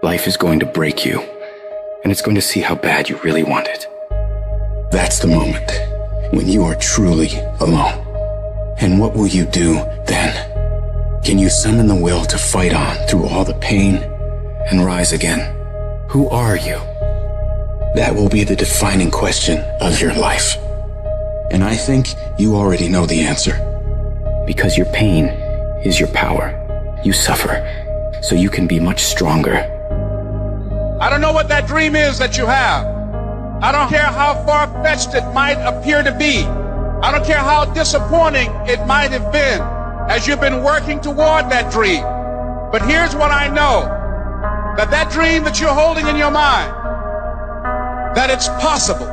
Life is going to break you, and it's going to see how bad you really want it. That's the moment when you are truly alone. And what will you do then? Can you summon the will to fight on through all the pain and rise again? Who are you? That will be the defining question of your life. And I think you already know the answer. Because your pain is your power. You suffer, so you can be much stronger. I don't know what that dream is that you have. I don't care how far-fetched it might appear to be. I don't care how disappointing it might have been as you've been working toward that dream. But here's what I know, that dream that you're holding in your mind, that it's possible.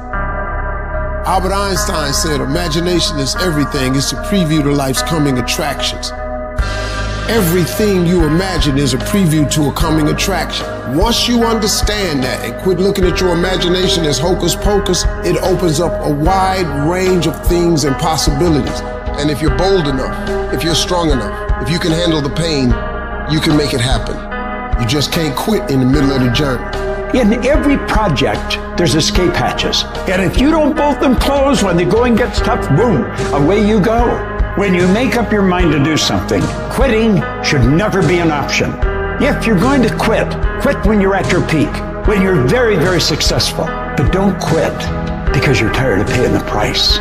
Albert Einstein said, imagination is everything. It's a preview to life's coming attractions. Everything you imagine is a preview to a coming attraction. Once you understand that and quit looking at your imagination as hocus pocus, it opens up a wide range of things and possibilities. And if you're bold enough, if you're strong enough, if you can handle the pain, you can make it happen. You just can't quit in the middle of the journey. In every project, there's escape hatches. And if you don't bolt them closed when the going gets tough, boom, away you go. When you make up your mind to do something, quitting should never be an option. If you're going to quit, quit when you're at your peak, when you're very, very successful. But don't quit because you're tired of paying the price.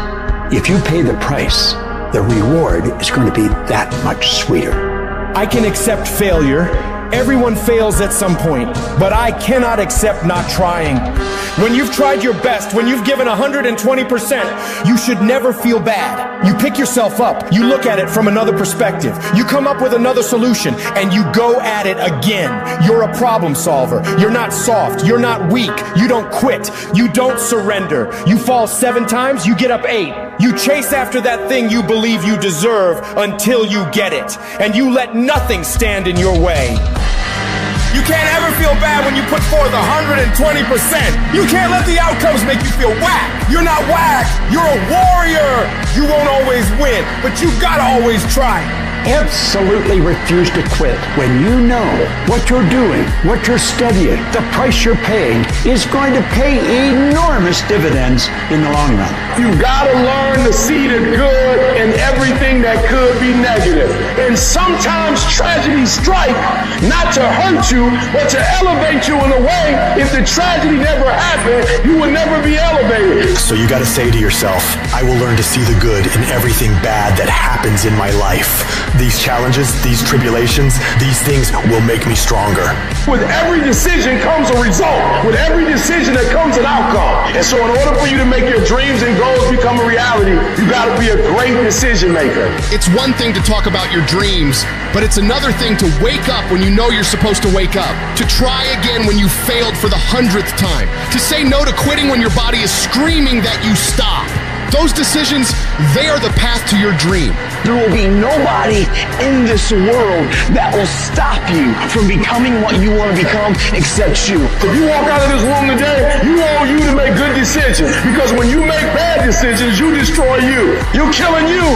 If you pay the price, the reward is going to be that much sweeter. I can accept failure. Everyone fails at some point, but I cannot accept not trying. When you've tried your best, when you've given 120%, you should never feel bad. You pick yourself up, you look at it from another perspective, you come up with another solution, and you go at it again. You're a problem solver. You're not soft. You're not weak. You don't quit. You don't surrender. You fall 7 times, you get up 8. You chase after that thing you believe you deserve until you get it, and you let nothing stand in your way. You can't ever feel bad when you put forth 120%. You can't let the outcomes make you feel whack. You're not whack. You're a warrior. You won't always win, but you gotta always try. Absolutely refuse to quit when you know what you're doing, what you're studying, the price you're paying is going to pay enormous dividends in the long run. You gotta learn to see the good in everything that could be negative. And sometimes tragedies strike not to hurt you, but to elevate you in a way. If the tragedy never happened, you would never be elevated. So you gotta say to yourself, I will learn to see the good in everything bad that happens in my life. These challenges, these tribulations, these things will make me stronger. With every decision comes a result. With every decision there comes an outcome. And so in order for you to make your dreams and goals become a reality, you gotta be a great decision maker. It's one thing to talk about your dreams, but it's another thing to wake up when you know you're supposed to wake up, to try again when you failed for the 100th time, to say no to quitting when your body is screaming that you stop. Those decisions, they are the path to your dream. There will be nobody in this world that will stop you from becoming what you want to become except you. If you walk out of this room today, you want you to make good decisions. Because when you make bad decisions, you destroy you. You're killing you.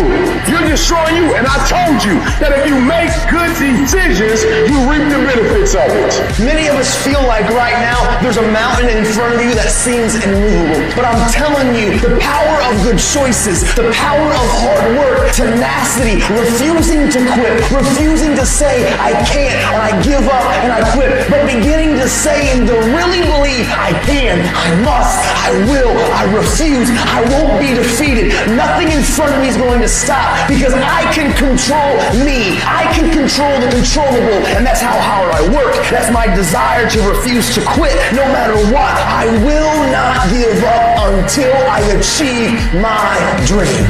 You're destroying you. And I told you that if you make good decisions, you reap the benefits of it. Many of us feel like right now there's a mountain in front of you that seems immovable. But I'm telling you, the power of good choices, the power of hard work, tenacity, refusing to quit, refusing to say I can't and I give up and I quit, but beginning to say and to really believe I can, I must, I will, I refuse, I won't be defeated. Nothing in front of me is going to stop because I can control me. I can control the controllable, and that's how hard I work. That's my desire to refuse to quit no matter what. I will not give up until I achieve my dream.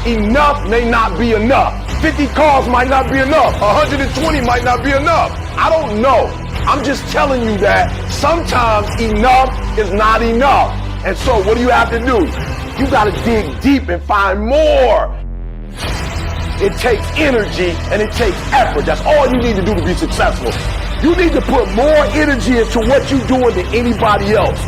Enough may not be enough. 50 cars might not be enough. 120 might not be enough. I don't know. I'm just telling you that sometimes enough is not enough. And so what do you have to do? You got to dig deep and find more. It takes energy and it takes effort. That's all you need to do to be successful. You need to put more energy into what you're doing than anybody else.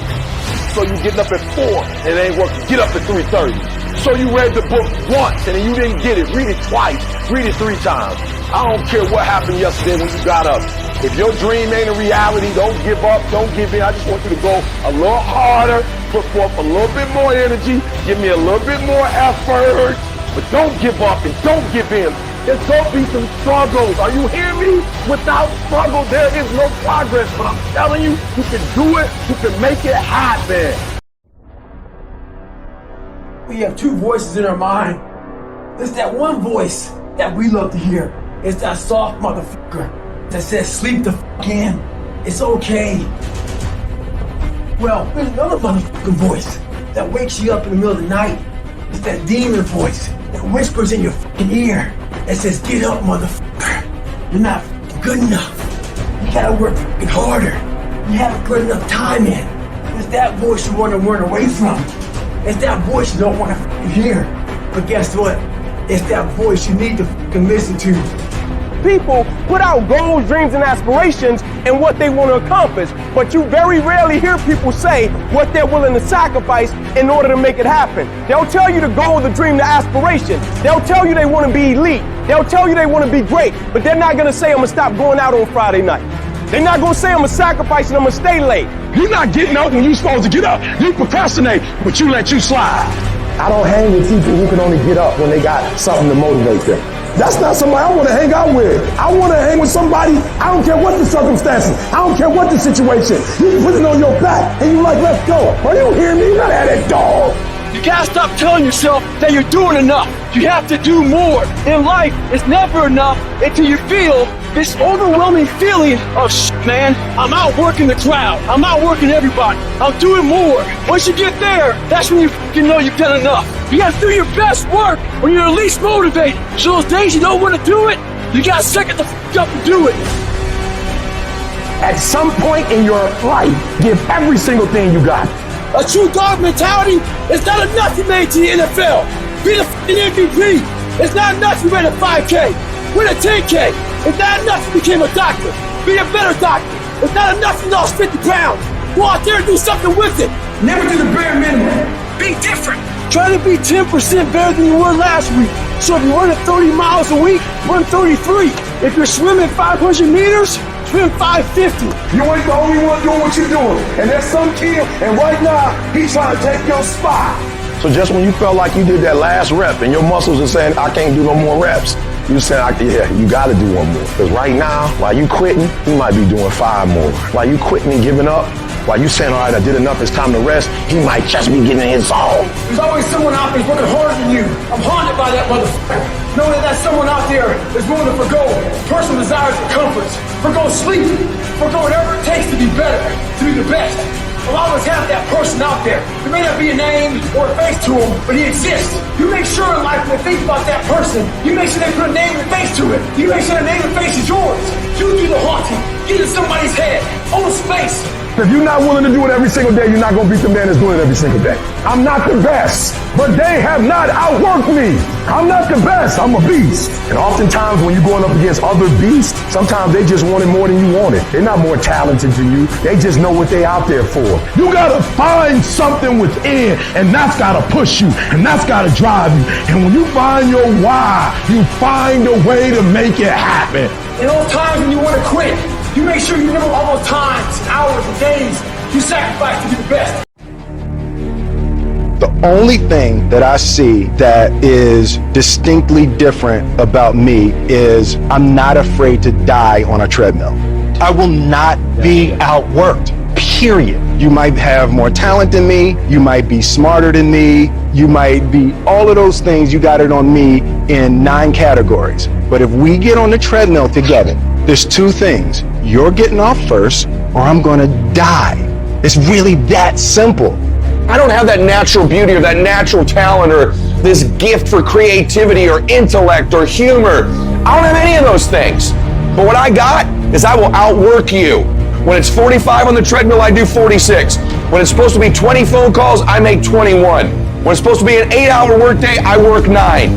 So you're getting up at 4 and it ain't working. Get up at 3:30. So you read the book once and then you didn't get it. Read it twice. Read it 3 times. I don't care what happened yesterday when you got up. If your dream ain't a reality, don't give up, don't give in. I just want you to go a little harder, put forth a little bit more energy, give me a little bit more effort, but don't give up and don't give in. There's going to be some struggles. Are you hearing me? Without struggle, there is no progress. But I'm telling you, you can do it. You can make it happen. We have 2 voices in our mind. There's that one voice that we love to hear. It's that soft motherfucker that says, sleep the fuck in. It's okay. Well, there's another motherfucking voice that wakes you up in the middle of the night. It's that demon voice that whispers in your fucking ear that says, get up, motherfucker. You're not fucking good enough. You gotta work fucking harder. You haven't put enough time in. It's that voice you want to run away from. It's that voice you don't want to fucking hear. But guess what? It's that voice you need to fucking listen to. People put out goals, dreams, and aspirations and what they want to accomplish, but you very rarely hear people say what they're willing to sacrifice in order to make it happen. They'll tell you the goal, the dream, the aspiration. They'll tell you they want to be elite. They'll tell you they want to be great, but they're not going to say, I'm going to stop going out on Friday night. They're not going to say, I'm going to sacrifice and I'm going to stay late. You're not getting up when you're supposed to get up. You procrastinate, but you let you slide. I don't hang with people who can only get up when they got something to motivate them. That's not somebody I want to hang out with. I want to hang with somebody, I don't care what the circumstances, I don't care what the situation. You put it on your back and you like, let's go. Are you hearing me? You gotta have that dog. You gotta stop telling yourself that you're doing enough. You have to do more. In life, it's never enough until you feel this overwhelming feeling of man, I'm outworking the crowd. I'm outworking everybody. I'm doing more. Once you get there, that's when you know you've done enough. You gotta do your best work when you're least motivated. So those days you don't want to do it, you gotta suck it the up and do it. At some point in your life, give every single thing you got. A true dog mentality is not enough you made to the NFL. Be the MVP. It's not enough you ran a 5K. Win a 10K. It's not enough you became a doctor. Be a better doctor. It's not enough you lost 50 pounds. Go out there and do something with it. Never do the bare minimum. Be different. Try to be 10% better than you were last week. So if you run 30 miles a week, run 33. If you're swimming 500 meters, swim 550. You ain't the only one doing what you're doing. And there's some kid, and right now, he's trying to take your spot. So just when you felt like you did that last rep and your muscles are saying, I can't do no more reps, you saying, yeah, you got to do one more. Because right now, while you quitting, you might be doing 5 more. While you quitting and giving up, while you saying, all right, I did enough, it's time to rest, he might just be getting in his zone. There's always someone out there working harder than you. I'm haunted by that motherfucker. Knowing that someone out there is willing to forgo personal desires and comforts, forgo sleep, forgo whatever it takes to be better, to be the best. I'll always have that person out there. There may not be a name or a face to him, but he exists. You make sure in life when they think about that person, you make sure they put a name and face to it. You make sure the name and face is yours. You do the haunting. Get in somebody's head. Own space. If you're not willing to do it every single day, you're not going to beat the man that's doing it every single day. I'm not the best, but they have not outworked me. I'm not the best. I'm a beast. And oftentimes when you're going up against other beasts, sometimes they just want it more than you want it. They're not more talented than you. They just know what they're out there for. You got to find something within, and that's got to push you, and that's got to drive you. And when you find your why, you find a way to make it happen. In all times when you want to quit, you make sure you remember all those times, hours, and days you sacrificed to be the best. The only thing that I see that is distinctly different about me is I'm not afraid to die on a treadmill. I will not be outworked, period. You might have more talent than me, you might be smarter than me, you might be all of those things, you got it on me in 9 categories. But if we get on the treadmill together, there's 2 things. You're getting off first, or I'm gonna die. It's really that simple. I don't have that natural beauty or that natural talent or this gift for creativity or intellect or humor. I don't have any of those things. But what I got is I will outwork you. When it's 45 on the treadmill, I do 46. When it's supposed to be 20 phone calls, I make 21. When it's supposed to be an 8-hour workday, I work 9.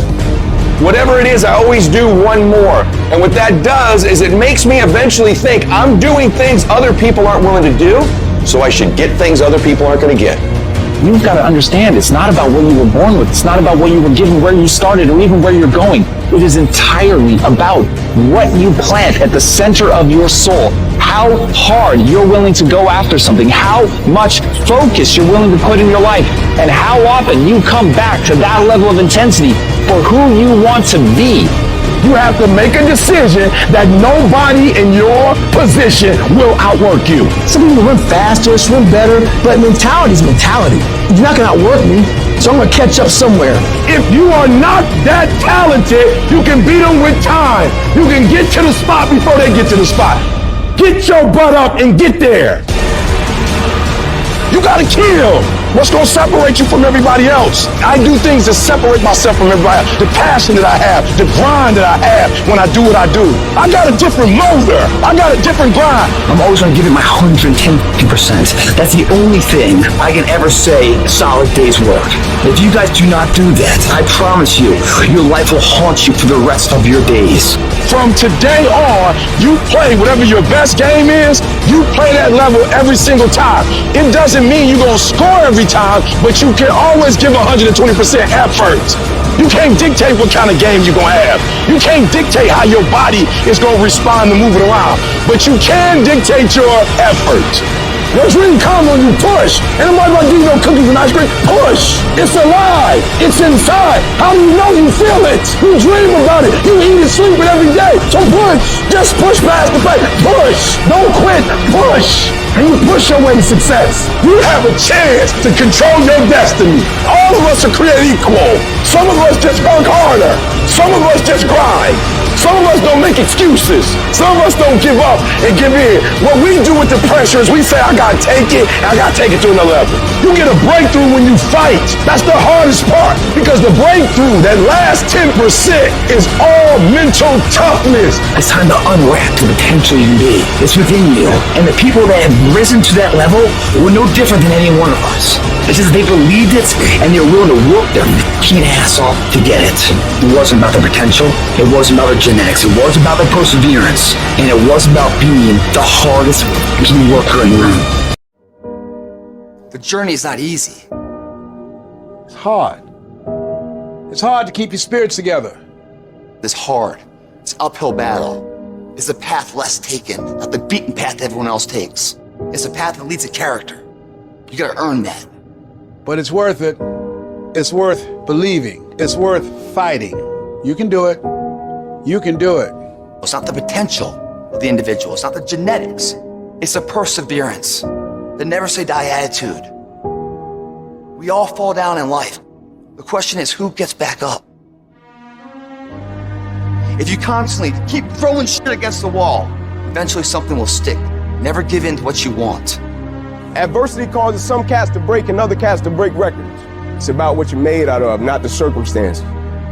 Whatever it is, I always do one more. And what that does is it makes me eventually think I'm doing things other people aren't willing to do, so I should get things other people aren't going to get. You've got to understand, it's not about what you were born with. It's not about what you were given, where you started, or even where you're going. It is entirely about what you plant at the center of your soul. How hard you're willing to go after something, how much focus you're willing to put in your life, and how often you come back to that level of intensity for who you want to be. You have to make a decision that nobody in your position will outwork you. Some people run faster, swim better, but mentality is mentality. You're not gonna outwork me, so I'm gonna catch up somewhere. If you are not that talented, you can beat them with time. You can get to the spot before they get to the spot. Get your butt up and get there. You gotta kill. What's gonna separate you from everybody else? I do things that separate myself from everybody else. The passion that I have, the grind that I have when I do what I do. I got a different motor. I got a different grind. I'm always gonna give it my 110%. That's the only thing I can ever say a solid day's work. If you guys do not do that, I promise you, your life will haunt you for the rest of your days. From today on, you play whatever your best game is, you play that level every single time. It doesn't mean you're gonna score every time, but you can always give 120% effort. You can't dictate what kind of game you're gonna have. You can't dictate how your body is gonna respond to moving around, but you can dictate your effort. What's really calm when you push? Ain't nobody gonna give you no cookies and ice cream. Push. It's alive. It's inside. How do you know you feel it? You dream about it. You eat and sleep it every day. So push. Just push past the pain. Push. Don't quit. Push. And you push your way to success. You have a chance to control your destiny. All of us are created equal. Some of us just work harder. Some of us just grind. Some of us don't make excuses. Some of us don't give up and give in. What we do with the pressure is we say, I gotta take it, and I gotta take it to another level. You get a breakthrough when you fight. That's the hardest part, because the breakthrough, that last 10%, is all mental toughness. It's time to unwrap the potential you can be. It's within you. And the people that have risen to that level were no different than any one of us. It's just they believed it, and they're willing to work their fucking ass off to get it. It wasn't about the potential. It wasn't about the genetics. It was about the perseverance. And it was about being the hardest fucking worker in the room. The journey is not easy. It's hard. It's hard to keep your spirits together. It's hard. It's an uphill battle. It's a path less taken, not the beaten path everyone else takes. It's a path that leads to character. You gotta earn that. But it's worth it. It's worth believing. It's worth fighting. You can do it. You can do it. It's not the potential of the individual. It's not the genetics. It's the perseverance, the never say die attitude. We all fall down in life. The question is, who gets back up? If you constantly keep throwing shit against the wall, eventually something will stick. Never give in to what you want. Adversity causes some cats to break and other cats to break records. It's about what you're made out of, not the circumstances.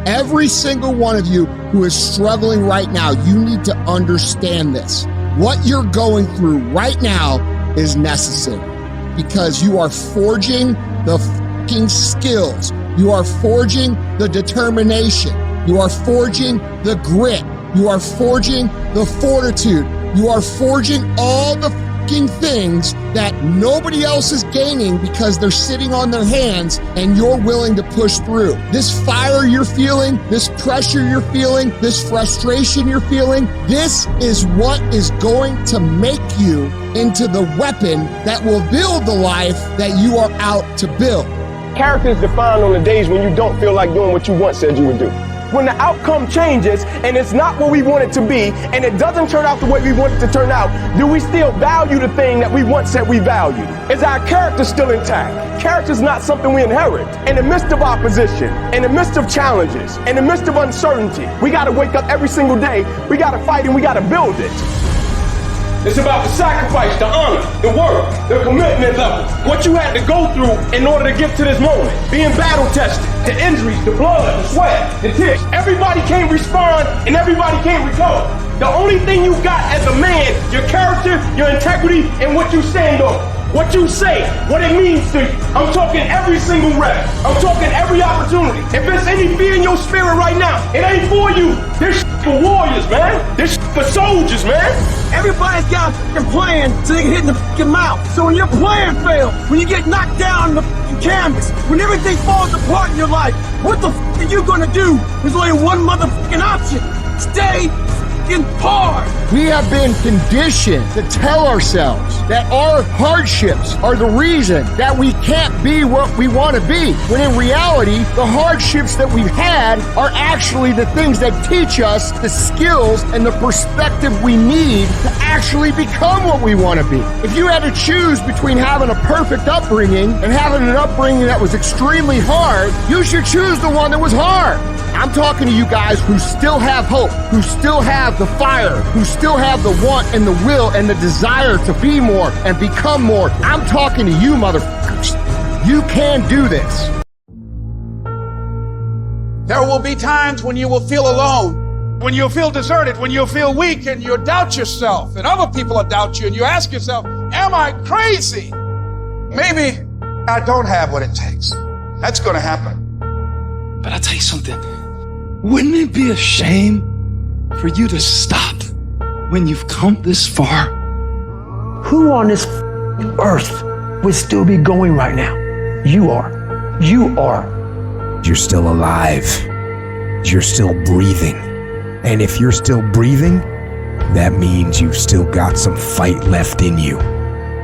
Every single one of you who is struggling right now, you need to understand this. What you're going through right now is necessary because you are forging the fucking skills. You are forging the determination. You are forging the grit. You are forging the fortitude. You are forging all the fucking things that nobody else is gaining because they're sitting on their hands and you're willing to push through. This fire you're feeling, this pressure you're feeling, this frustration you're feeling, this is what is going to make you into the weapon that will build the life that you are out to build. Character is defined on the days when you don't feel like doing what you once said you would do. When the outcome changes and it's not what we want it to be and it doesn't turn out the way we want it to turn out, do we still value the thing that we once said we valued? Is our character still intact? Character is not something we inherit. In the midst of opposition, in the midst of challenges, in the midst of uncertainty, we gotta wake up every single day, we gotta fight and we gotta build it. It's about the sacrifice, the honor, the work, the commitment level. What you had to go through in order to get to this moment. Being battle tested, the injuries, the blood, the sweat, the tears. Everybody can't respond and everybody can't recover. The only thing you got as a man, your character, your integrity, and what you stand on. what you say, what it means to you. I'm talking every single rep. I'm talking every opportunity. If there's any fear in your spirit right now, it ain't for you. This for warriors, man. This for soldiers, man. Everybody's got a plan so they can hit in the fucking mouth. So when your plan fails, when you get knocked down on the fucking canvas, when everything falls apart in your life, what the fuck are you gonna do? There's only one motherfucking option. Stay fucking hard. We have been conditioned to tell ourselves that our hardships are the reason that we can't be what we want to be, when in reality, the hardships that we've had are actually the things that teach us the skills and the perspective we need to actually become what we want to be. If you had to choose between having a perfect upbringing and having an upbringing that was extremely hard, you should choose the one that was hard. I'm talking to you guys who still have hope, who still have the fire, who still have the want and the will and the desire to be more and become more. I'm talking to you, motherfuckers. You can do this. There will be times when you will feel alone, when you'll feel deserted, when you'll feel weak and you'll doubt yourself and other people will doubt you and you ask yourself, am I crazy? Maybe I don't have what it takes. That's going to happen. But I'll tell you something. Wouldn't it be a shame for you to stop when you've come this far? Who on this earth would still be going right now? You are. You are. You're still alive. You're still breathing. And if you're still breathing, that means you've still got some fight left in you.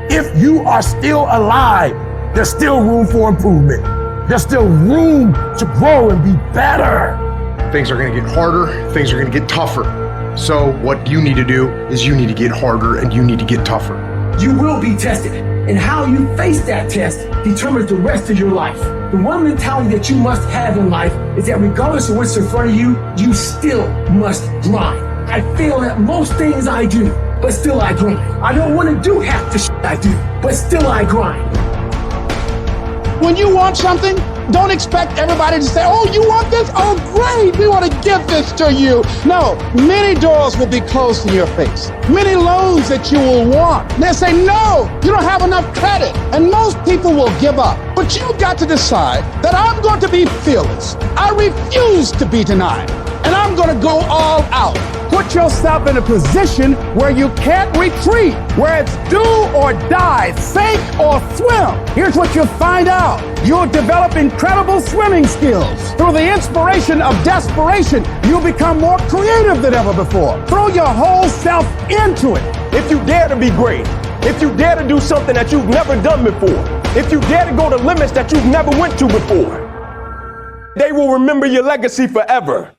If you are still alive, there's still room for improvement. There's still room to grow and be better. Things are going to get harder. Things are going to get tougher. So what you need to do is you need to get harder and you need to get tougher. You will be tested, and how you face that test determines the rest of your life. The one mentality that you must have in life is that regardless of what's in front of you, you still must grind. I fail at most things I do, but still I grind. I don't want to do half the shit I do, but still I grind. When you want something, don't expect everybody to say, oh, you want this? Oh, great, we want to give this to you. No, many doors will be closed in your face. Many loans that you will want. They'll say, no, you don't have enough credit. And most people will give up. But you've got to decide that I'm going to be fearless. I refuse to be denied. And I'm going to go all out. Put yourself in a position where you can't retreat, where it's do or die, sink or swim. Here's what you'll find out. You'll develop incredible swimming skills. Through the inspiration of desperation, you'll become more creative than ever before. Throw your whole self into it. If you dare to be great, if you dare to do something that you've never done before, if you dare to go to limits that you've never went to before, they will remember your legacy forever.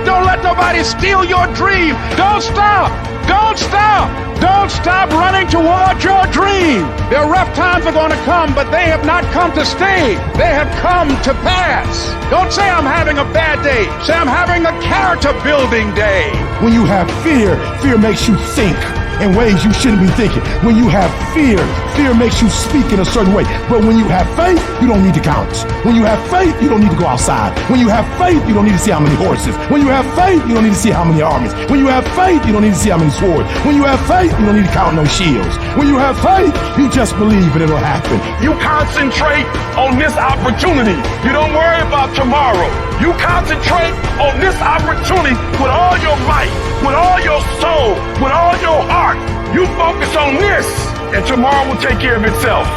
Don't let nobody steal your dream. Don't stop. Don't stop. Don't stop running toward your dream. Their rough times are going to come, but they have not come to stay. They have come to pass. Don't say I'm having a bad day. Say I'm having a character building day. When you have fear, fear makes you think in ways you shouldn't be thinking. When you have fear, fear makes you speak in a certain way. But when you have faith, you don't need to count. When you have faith, you don't need to go outside. When you have faith, you don't need to see how many horses. When you have faith, you don't need to see how many armies. When you have faith, you don't need to see how many swords. When you have faith, you don't need to count no shields. When you have faith, you just believe and it'll happen. You concentrate on this opportunity. You don't worry about tomorrow. You concentrate on this opportunity with all your might, with all your soul, with all your heart. You focus on this, and tomorrow will take care of itself.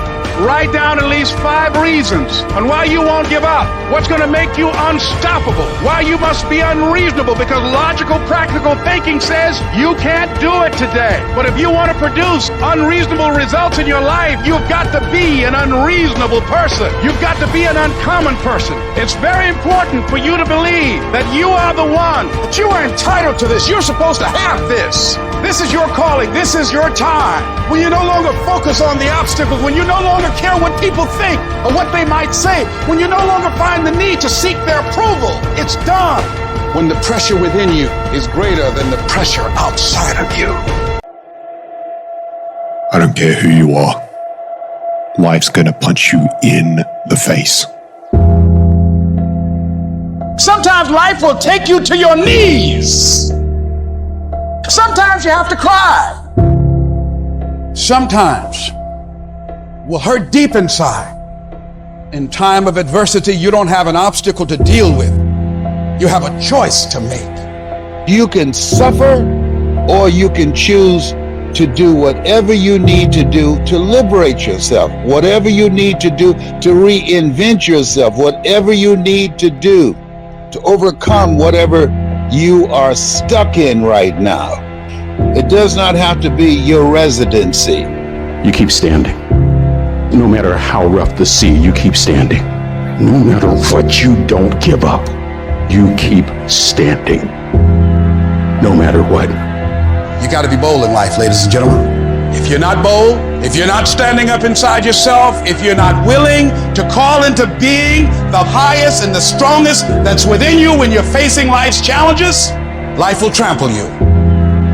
Write down at least 5 reasons on why you won't give up. What's going to make you unstoppable? Why you must be unreasonable, because logical, practical thinking says you can't do it today. But if you want to produce unreasonable results in your life, you've got to be an unreasonable person. You've got to be an uncommon person. It's very important for you to believe that you are the one, that you are entitled to this. You're supposed to have this. This is your calling. This is your time. When you no longer focus on the obstacles, when you no longer care what people think or what they might say, when you no longer find the need to seek their approval, it's done. When the pressure within you is greater than the pressure outside of you. I don't care who you are. Life's gonna punch you in the face. Sometimes life will take you to your knees. Sometimes you have to cry. sometimes will hurt deep inside. In time of adversity, you don't have an obstacle to deal with. You have a choice to make. You can suffer, or you can choose to do whatever you need to do to liberate yourself, whatever you need to do to reinvent yourself, whatever you need to do to overcome whatever you are stuck in right now. It does not have to be your residency. You keep standing. No matter how rough the sea, you keep standing. No matter what, you don't give up. You keep standing. No matter what. You got to be bold in life, ladies and gentlemen. If you're not bold, if you're not standing up inside yourself, if you're not willing to call into being the highest and the strongest that's within you when you're facing life's challenges, life will trample you.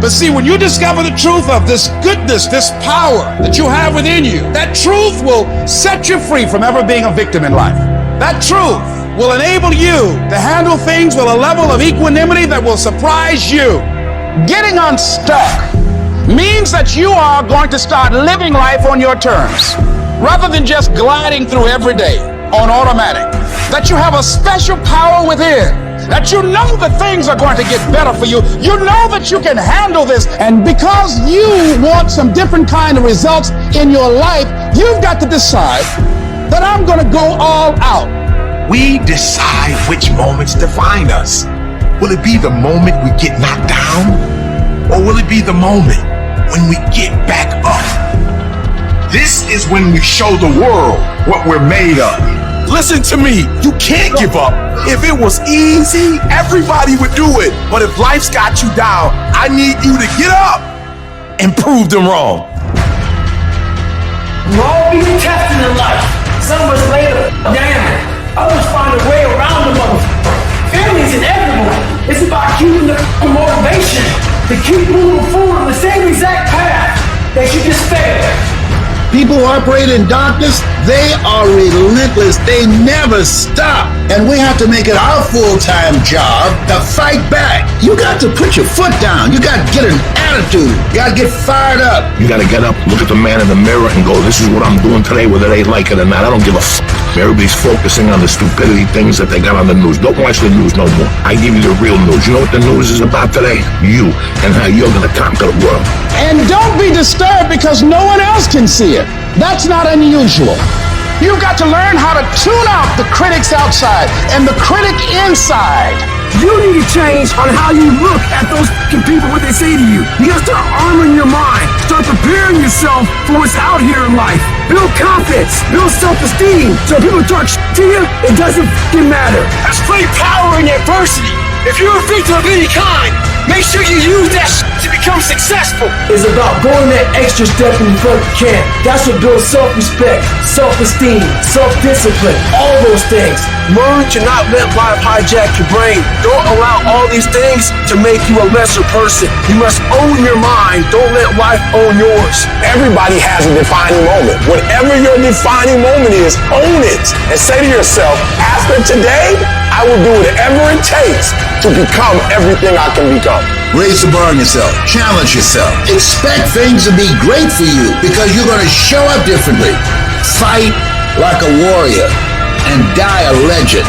But see, when you discover the truth of this goodness, this power that you have within you, that truth will set you free from ever being a victim in life. That truth will enable you to handle things with a level of equanimity that will surprise you. Getting unstuck means that you are going to start living life on your terms, rather than just gliding through every day on automatic. That you have a special power within, that you know that things are going to get better for you. You know that you can handle this. And because you want some different kind of results in your life, you've got to decide that I'm going to go all out. We decide which moments define us. Will it be the moment we get knocked down? Or will it be the moment when we get back up? This is when we show the world what we're made of. Listen to me, you can't give up. If it was easy, everybody would do it. But if life's got you down, I need you to get up and prove them wrong. We're all being tested in life. Some of us later, damn, others find a way around the motherfucker. Family's in everyone. It's about keeping the motivation to keep moving forward on the same exact path that you just failed. People who operate in darkness, they are relentless. They never stop. And we have to make it our full-time job to fight back. You got to put your foot down. You got to get an attitude. You got to get fired up. You got to get up, look at the man in the mirror and go, this is what I'm doing today, whether they like it or not. I don't give a f***. Everybody's focusing on the stupidity things that they got on the news. Don't watch the news no more. I give you the real news. You know what the news is about today? You, and how you're going to conquer the world. And don't be disturbed because no one else can see it. That's not unusual. You've got to learn how to tune out the critics outside and the critic inside. You need to change on how you look at those fucking people, what they say to you. You gotta start arming your mind. Start preparing yourself for what's out here in life. Build confidence. Build self-esteem. So people talk shit to you, it doesn't fucking matter. That's great power in adversity. If you're a victim of any kind, make sure you use that shit to become successful. It's about going that extra step when you can. That's what builds self-respect, self-esteem, self-discipline, all those things. Learn to not let life hijack your brain. Don't allow all these things to make you a lesser person. You must own your mind. Don't let life own yours. Everybody has a defining moment. Whatever your defining moment is, own it. And say to yourself, after today, I will do whatever it takes to become everything I can become. Raise the bar on yourself. Challenge yourself. Expect things to be great for you because you're going to show up differently. Fight like a warrior and die a legend.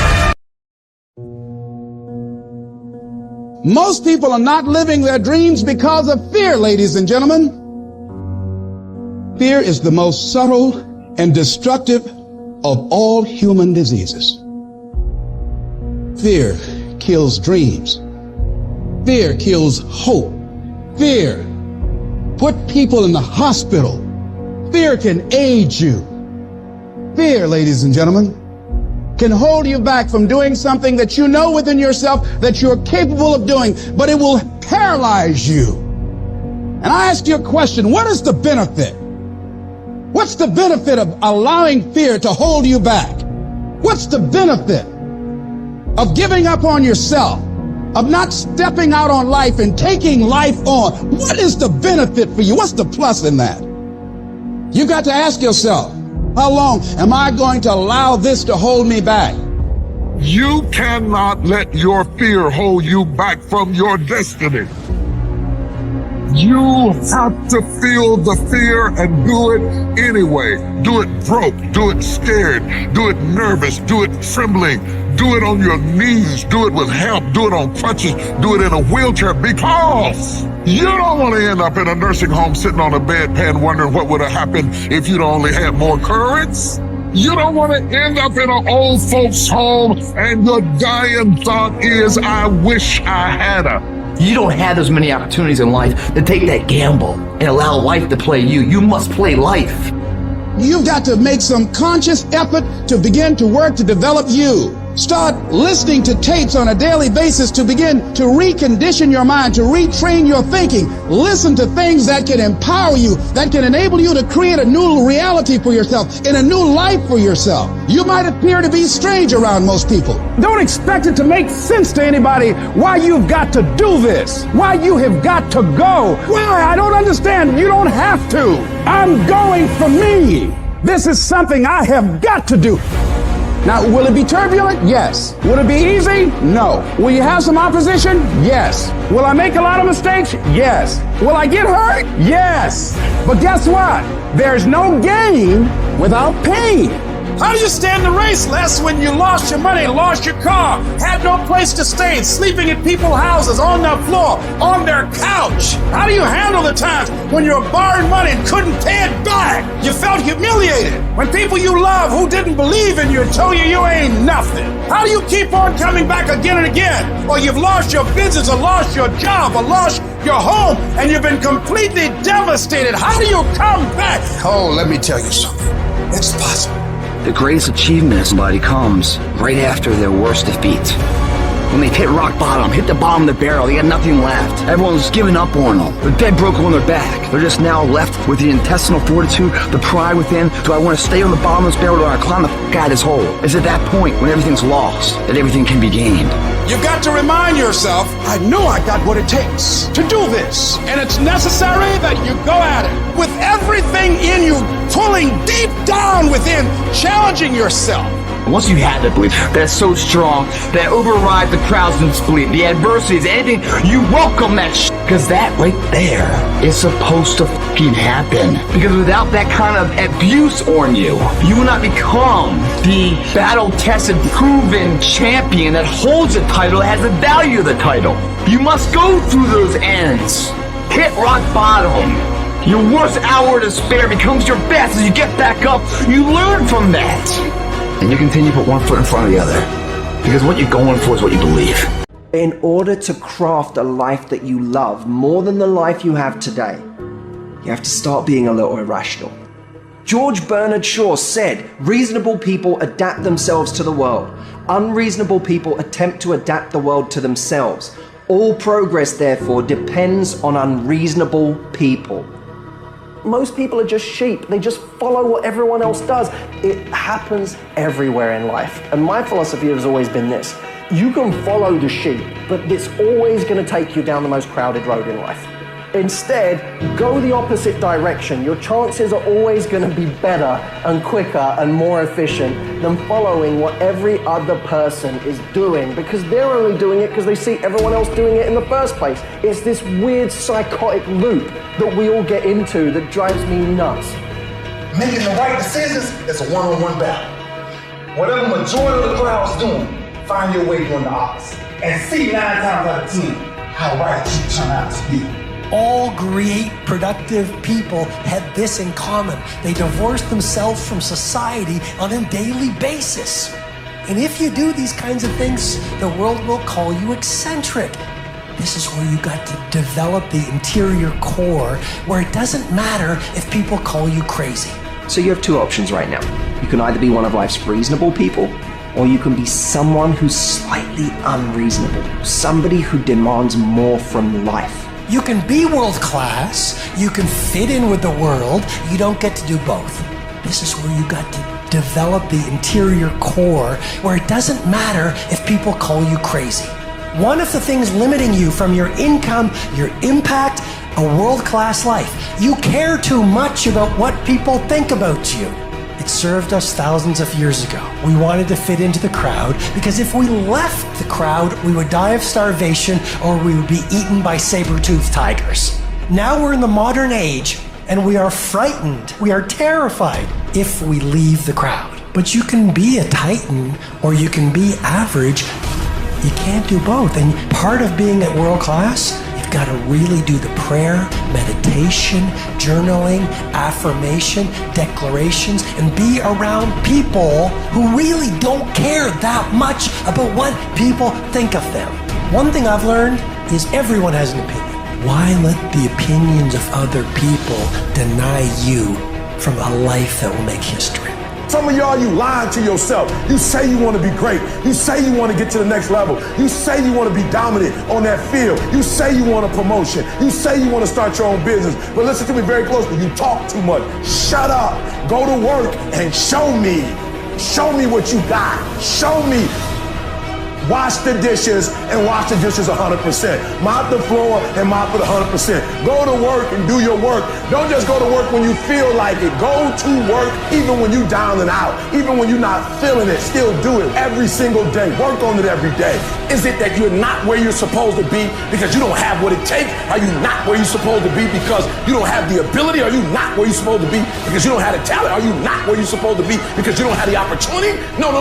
Most people are not living their dreams because of fear, ladies and gentlemen. Fear is the most subtle and destructive of all human diseases. Fear kills dreams. Fear kills hope. Fear put people in the hospital. Fear can age you. Fear, ladies and gentlemen, can hold you back from doing something that you know within yourself that you're capable of doing, but it will paralyze you. And I ask you a question, what is the benefit? What's the benefit of allowing fear to hold you back? What's the benefit of giving up on yourself, of not stepping out on life and taking life on? What is the benefit for you? What's the plus in that? You got to ask yourself, how long am I going to allow this to hold me back? You cannot let your fear hold you back from your destiny. You have to feel the fear and do it anyway. Do it broke, do it scared, do it nervous, do it trembling, do it on your knees, do it with help, do it on crutches, do it in a wheelchair, because you don't want to end up in a nursing home sitting on a bedpan wondering what would have happened if you'd only had more courage. You don't want to end up in an old folks home and your dying thought is, I wish I had her. You don't have as many opportunities in life to take that gamble and allow life to play you. You must play life. You've got to make some conscious effort to begin to work to develop you. Start listening to tapes on a daily basis to begin to recondition your mind, to retrain your thinking. Listen to things that can empower you, that can enable you to create a new reality for yourself and a new life for yourself. You might appear to be strange around most people. Don't expect it to make sense to anybody why you've got to do this, why you have got to go. Why? I don't understand. You don't have to. I'm going for me. This is something I have got to do. Now, will it be turbulent? Yes. Will it be easy? No. Will you have some opposition? Yes. Will I make a lot of mistakes? Yes. Will I get hurt? Yes. But guess what? There's no gain without pain. How do you stand the race, Les, when you lost your money, lost your car, had no place to stay, sleeping in people's houses, on their floor, on their couch? How do you handle the times when you were borrowing money and couldn't pay it back? You felt humiliated. When people you love who didn't believe in you told you you ain't nothing. How do you keep on coming back again and again? Or you've lost your business, or lost your job, or lost your home, and you've been completely devastated. How do you come back? Oh, let me tell you something. It's possible. The greatest achievement of somebody comes right after their worst defeat. When they've hit rock bottom, hit the bottom of the barrel, they got nothing left. Everyone's given up on them. They're dead broke on their back. They're just now left with the intestinal fortitude, the pride within. Do I want to stay on the bottom of this barrel, or do I climb the f*** out of this hole? It's at that point when everything's lost that everything can be gained. You've got to remind yourself, I know I got what it takes to do this. And it's necessary that you go at it with everything in you, pulling deep down within, challenging yourself. Once you have that belief that's so strong that overrides the crowd's disbelief, the adversities, anything, you welcome that shit. Because that right there is supposed to fucking happen. Because without that kind of abuse on you, you will not become the battle-tested, proven champion that holds the title, that has the value of the title. You must go through those ends. Hit rock bottom. Your worst hour of despair becomes your best as you get back up. You learn from that. And you continue to put one foot in front of the other. Because what you're going for is what you believe. In order to craft a life that you love more than the life you have today, you have to start being a little irrational. George Bernard Shaw said, reasonable people adapt themselves to the world. Unreasonable people attempt to adapt the world to themselves. All progress, therefore, depends on unreasonable people. Most people are just sheep. They just follow what everyone else does. It happens everywhere in life. And my philosophy has always been this. You can follow the sheep, but it's always going to take you down the most crowded road in life. Instead, go the opposite direction. Your chances are always going to be better and quicker and more efficient than following what every other person is doing, because they're only doing it because they see everyone else doing it in the first place. It's this weird psychotic loop that we all get into that drives me nuts. Making the right decisions is a one-on-one battle. Whatever majority of the crowd's doing, find your way doing the opposite. And see 9 times out of 10 how right you turn out to be. All great, productive people had this in common. They divorced themselves from society on a daily basis. And if you do these kinds of things, the world will call you eccentric. This is where you got to develop the interior core, where it doesn't matter if people call you crazy. So you have two options right now. You can either be one of life's reasonable people, or you can be someone who's slightly unreasonable. Somebody who demands more from life. You can be world class, you can fit in with the world, you don't get to do both. This is where you got to develop the interior core, where it doesn't matter if people call you crazy. One of the things limiting you from your income, your impact, a world-class life. You care too much about what people think about you. It served us thousands of years ago. We wanted to fit into the crowd because if we left the crowd, we would die of starvation or we would be eaten by saber-toothed tigers. Now we're in the modern age, and we are frightened. We are terrified if we leave the crowd. But you can be a titan, or you can be average. You can't do both. And part of being at world class, you've got to really do the prayer, meditation, journaling, affirmation, declarations, and be around people who really don't care that much about what people think of them. One thing I've learned is everyone has an opinion. Why let the opinions of other people deny you from a life that will make history? Some of y'all, you lying to yourself. You say you want to be great. You say you want to get to the next level. You say you want to be dominant on that field. You say you want a promotion. You say you want to start your own business. But listen to me very closely. You talk too much. Shut up. Go to work and show me. Show me what you got. Show me. Wash the dishes and wash the dishes 100%. Mop the floor and mop it 100%. Go to work and do your work. Don't just go to work when you feel like it. Go to work even when you're down and out. Even when you're not feeling it. Still do it every single day. Work on it every day. Is it that you're not where you're supposed to be because you don't have what it takes? Are you not where you're supposed to be because you don't have the ability? Are you not where you're supposed to be because you don't have the talent? Are you not where you're supposed to be because you don't have the opportunity? No.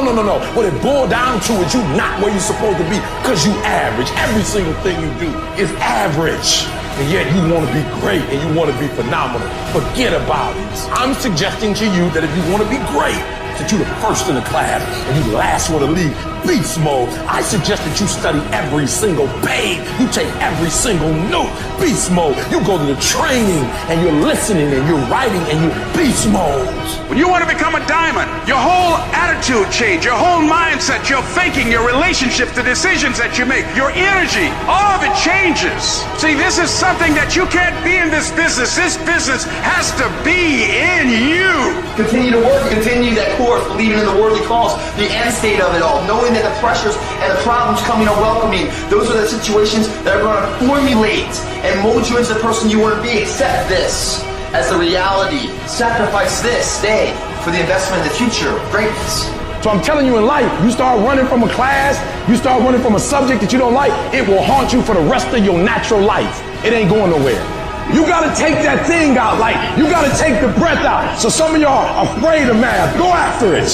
What it boiled down to is you not where you're supposed to be because you average. Every single thing you do is average. And yet you want to be great and you want to be phenomenal. Forget about it. I'm suggesting to you that if you want to be great, that you're the first in the class and you last one to leave beast mode. I suggest that you study every single page. You take every single note. Beast mode. You go to the training and you're listening and you're writing and you're beast mode. When you want to become a diamond, your whole attitude change, your whole mindset, your thinking, your relationships, the decisions that you make, your energy, all of it changes. See, this is something that you can't be in this business. This business has to be in you. Continue to work, continue that course, believing in the worthy cause, the end state of it all, knowing that the pressures and the problems coming are welcoming. Those are the situations that are going to formulate and mold you into the person you want to be. Accept this as the reality. Sacrifice this day for the investment in the future of greatness. So I'm telling you, in life, you start running from a class, you start running from a subject that you don't like, it will haunt you for the rest of your natural life. It ain't going nowhere. You gotta take that thing out, like, you gotta take the breath out. So some of y'all are afraid of math. Go after it.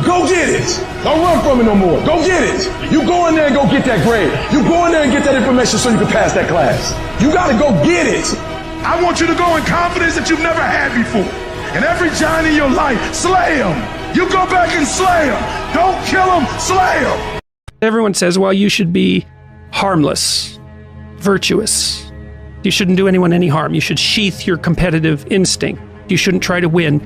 Go get it. Don't run from it no more. Go get it. You go in there and go get that grade. You go in there and get that information so you can pass that class. You gotta go get it. I want you to go in confidence that you've never had before. And every giant in your life, slay him. You go back and slay him. Don't kill him, slay him. Everyone says, well, you should be harmless, virtuous. You shouldn't do anyone any harm. You should sheath your competitive instinct. You shouldn't try to win.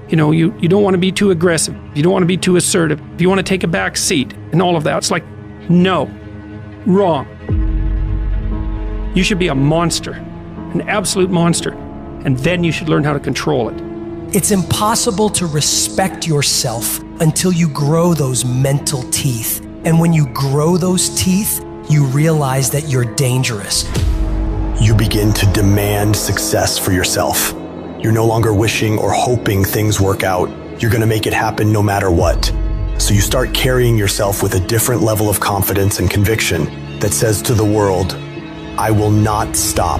You know, you don't want to be too aggressive. You don't want to be too assertive. You want to take a back seat and all of that. It's like, no, wrong. You should be a monster, an absolute monster, and then you should learn how to control it. It's impossible to respect yourself until you grow those mental teeth. And when you grow those teeth, you realize that you're dangerous. You begin to demand success for yourself. You're no longer wishing or hoping things work out. You're going to make it happen no matter what. So you start carrying yourself with a different level of confidence and conviction that says to the world, I will not stop.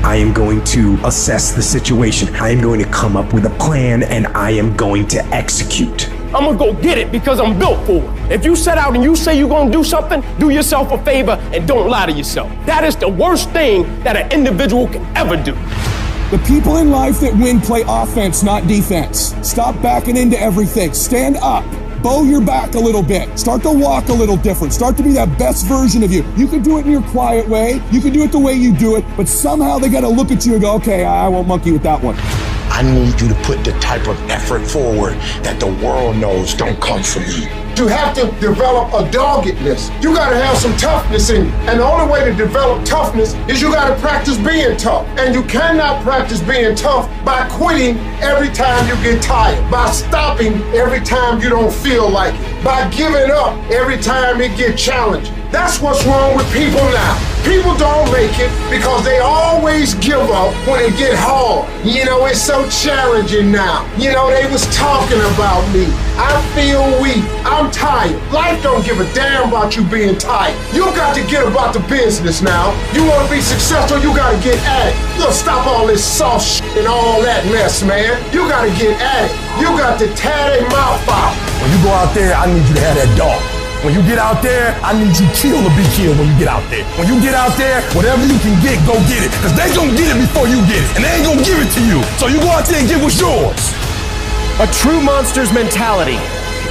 I am going to assess the situation. I am going to come up with a plan and I am going to execute. I'm gonna go get it because I'm built for it. If you set out and you say you're gonna do something, do yourself a favor and don't lie to yourself. That is the worst thing that an individual can ever do. The people in life that win play offense, not defense. Stop backing into everything. Stand up. Bow your back a little bit. Start to walk a little different. Start to be that best version of you. You can do it in your quiet way. You can do it the way you do it, but somehow they gotta look at you and go, okay, I won't monkey with that one. I need you to put the type of effort forward that the world knows don't come from you. You have to develop a doggedness. You gotta have some toughness in you. And the only way to develop toughness is you gotta practice being tough. And you cannot practice being tough by quitting every time you get tired, by stopping every time you don't feel like it, by giving up every time it gets challenging. That's what's wrong with people now. People don't make it because they always give up when it get hard. You know, it's so challenging now. You know, they was talking about me. I feel weak. I'm tired. Life don't give a damn about you being tired. You got to get about the business now. You want to be successful, you got to get at it. You gotta stop all this soft shit and all that mess, man. You got to get at it. You got to tear their mouth out. When you go out there, I need you to have that dog. When you get out there, I need you kill or be killed when you get out there. When you get out there, whatever you can get, go get it. Because they gonna get it before you get it. And they ain't gonna give it to you. So you go out there and get what's yours. A true monster's mentality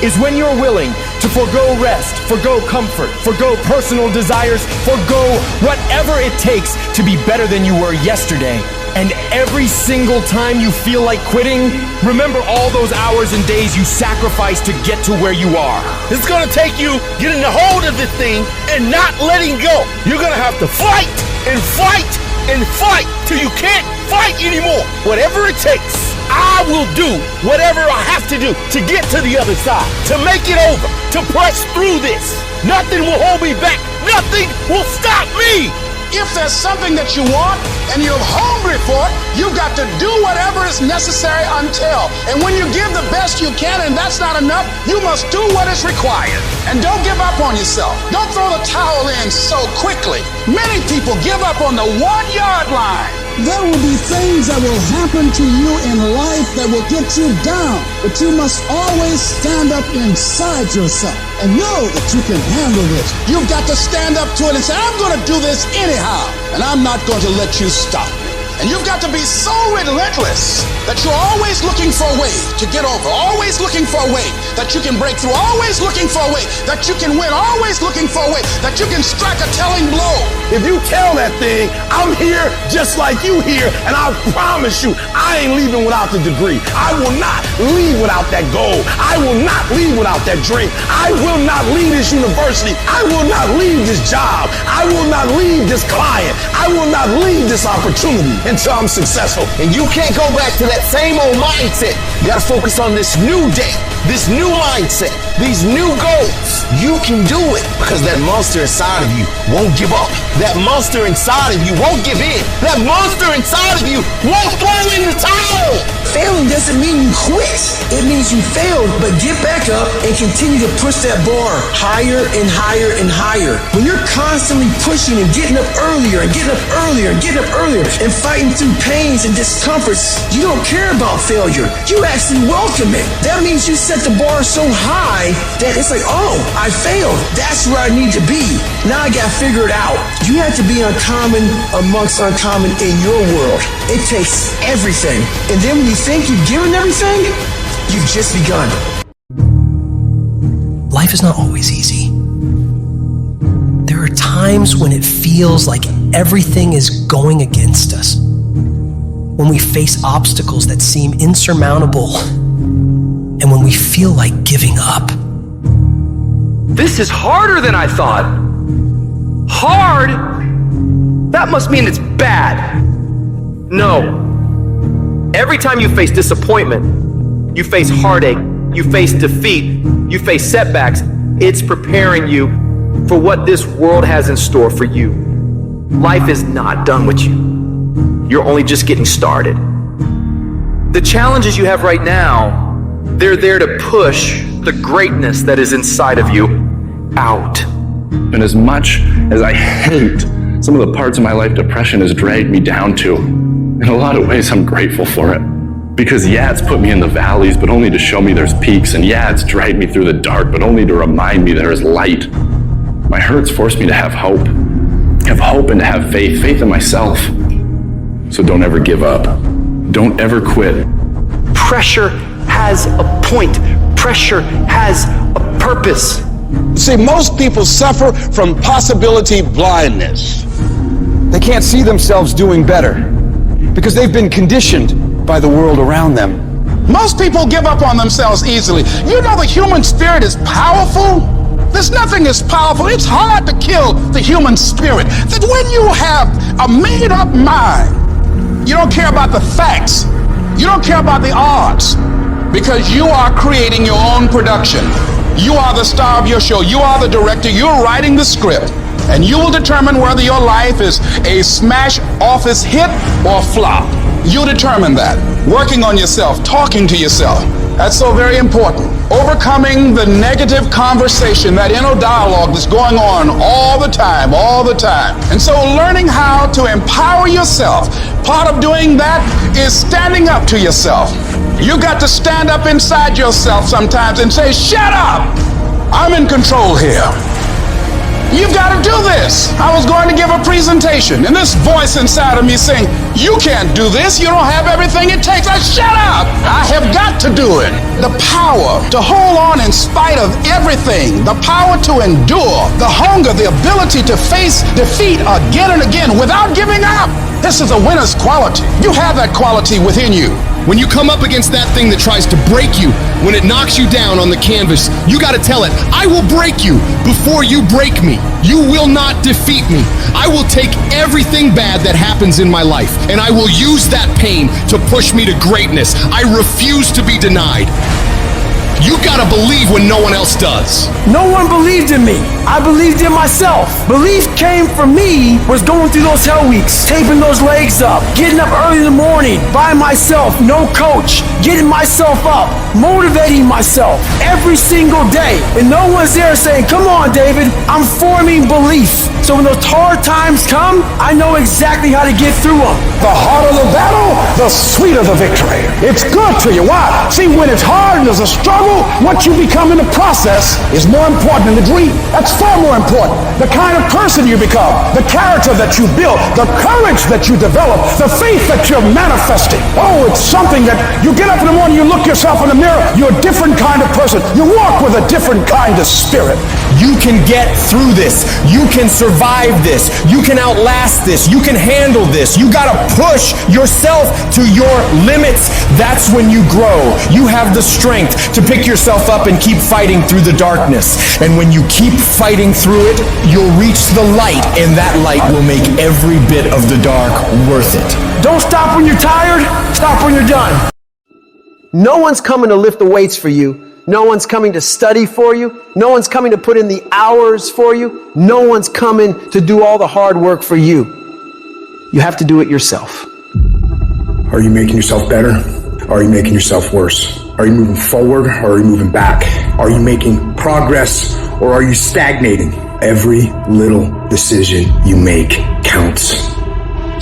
is when you're willing to forgo rest, forgo comfort, forgo personal desires, forgo whatever it takes to be better than you were yesterday. And every single time you feel like quitting, remember all those hours and days you sacrificed to get to where you are. It's gonna take you getting a hold of this thing and not letting go. You're gonna have to fight and fight and fight till you can't fight anymore. Whatever it takes, I will do whatever I have to do to get to the other side, to make it over, to press through this. Nothing will hold me back. Nothing will stop me. If there's something that you want and you're hungry for it, you've got to do whatever is necessary until. And when you give the best you can and that's not enough, you must do what is required. And don't give up on yourself. Don't throw the towel in so quickly. Many people give up on the 1-yard line. There will be things that will happen to you in life that will get you down, but you must always stand up inside yourself and know that you can handle this. You've got to stand up to it and say, I'm going to do this anyhow, and I'm not going to let you stop me. And you've got to be so relentless that you're always looking for a way to get over, always looking for a way that you can break through, always looking for a way that you can win, always looking for a way that you can strike a telling blow. If you tell that thing, I'm here just like you here, and I promise you, I ain't leaving without the degree. I will not leave without that goal. I will not leave without that dream. I will not leave this university. I will not leave this job. I will not leave this client. I will not leave this opportunity until I'm successful. And you can't go back to that same old mindset. You gotta focus on this new day, this new mindset, these new goals. You can do it because that monster inside of you won't give up. That monster inside of you won't give in. That monster inside of you won't throw in the towel. Failing doesn't mean you quit. It means you failed, but get back up and continue to push that bar higher and higher and higher. When you're constantly pushing and getting up earlier and getting up earlier and getting up earlier and fighting through pains and discomforts, you don't care about failure. You actually welcome it. That means you set the bar so high that it's like, oh, I failed. That's where I need to be. Now I gotta figure it out. You have to be uncommon amongst uncommon in your world. It takes everything. And then when you think you've given everything, you've just begun. Life is not always easy. There are times when it feels like everything is going against us. When we face obstacles that seem insurmountable, and when we feel like giving up. This is harder than I thought. Hard? That must mean it's bad. No. Every time you face disappointment, you face heartache, you face defeat, you face setbacks, it's preparing you for what this world has in store for you. Life is not done with you. You're only just getting started. The challenges you have right now, they're there to push the greatness that is inside of you out. And as much as I hate some of the parts of my life depression has dragged me down to, in a lot of ways I'm grateful for it. Because yeah, it's put me in the valleys, but only to show me there's peaks. And yeah, it's dragged me through the dark, but only to remind me there is light. My hurts forced me to have hope and to have faith in myself. So don't ever give up. Don't ever quit. Pressure has a point. Pressure has a purpose. See, most people suffer from possibility blindness. They can't see themselves doing better because they've been conditioned by the world around them. Most people give up on themselves easily. You know the human spirit is powerful. There's nothing as powerful. It's hard to kill the human spirit. That when you have a made-up mind, you don't care about the facts. You don't care about the odds, because you are creating your own production. You are the star of your show. You are the director. You're writing the script. And you will determine whether your life is a smash office hit or flop. You determine that. Working on yourself, talking to yourself. That's so very important. Overcoming the negative conversation, that inner dialogue that's going on all the time. And so learning how to empower yourself. Part of doing that is standing up to yourself. You got to stand up inside yourself sometimes and say, shut up! I'm in control here. You've got to do this. I was going to give a presentation, and this voice inside of me saying, you can't do this. You don't have everything it takes. Shut up. I have got to do it. The power to hold on in spite of everything. The power to endure. The hunger, the ability to face defeat again and again without giving up. This is a winner's quality. You have that quality within you. When you come up against that thing that tries to break you, when it knocks you down on the canvas, you gotta tell it, I will break you before you break me. You will not defeat me. I will take everything bad that happens in my life, and I will use that pain to push me to greatness. I refuse to be denied. You gotta believe when no one else does. No one believed in me. I believed in myself. Belief came from me was going through those hell weeks, taping those legs up, getting up early in the morning by myself, no coach, getting myself up, motivating myself every single day. And no one's there saying, come on, David, I'm forming belief. So when those hard times come, I know exactly how to get through them. The harder the battle, the sweeter the victory. It's good for you. Why? See, when it's hard and there's a struggle, what you become in the process is more important than the dream. That's far more important. The kind of person you become, the character that you build, the courage that you develop, the faith that you're manifesting. Oh, it's something that you get up in the morning, you look yourself in the mirror, you're a different kind of person. You walk with a different kind of spirit. You can get through this. You can survive this. You can outlast this. You can handle this. You gotta push yourself to your limits. That's when you grow. You have the strength to pick yourself up and keep fighting through the darkness. And when you keep fighting through it, you'll reach the light, and that light will make every bit of the dark worth it. Don't stop when you're tired. Stop when you're done. No one's coming to lift the weights for you. No one's coming to study for you. No one's coming to put in the hours for you. No one's coming to do all the hard work for you. You have to do it yourself. Are you making yourself better? Are you making yourself worse? Are you moving forward or are you moving back? Are you making progress or are you stagnating? Every little decision you make counts.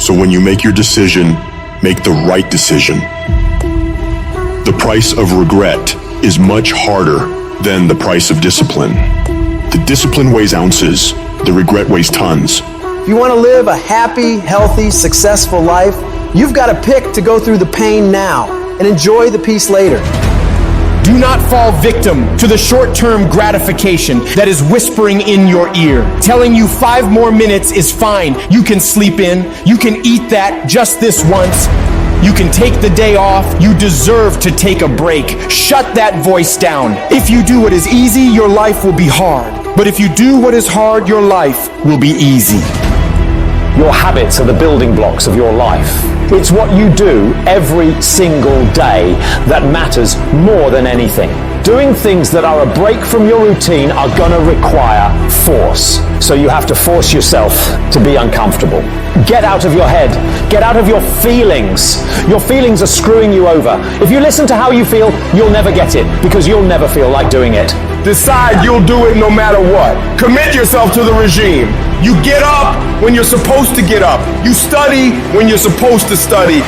So when you make your decision, make the right decision. The price of regret is much harder than the price of discipline. The discipline weighs ounces, the regret weighs tons. If you want to live a happy, healthy, successful life, you've got to pick to go through the pain now and enjoy the peace later. Do not fall victim to the short-term gratification that is whispering in your ear, telling you 5 more minutes is fine. You can sleep in. You can eat that just this once. You can take the day off. You deserve to take a break. Shut that voice down. If you do what is easy, your life will be hard. But if you do what is hard, your life will be easy. Your habits are the building blocks of your life. It's what you do every single day that matters more than anything. Doing things that are a break from your routine are gonna require force. So you have to force yourself to be uncomfortable. Get out of your head. Get out of your feelings. Your feelings are screwing you over. If you listen to how you feel, you'll never get it because you'll never feel like doing it. Decide you'll do it no matter what. Commit yourself to the regime. You get up when you're supposed to get up. You study when you're supposed to study.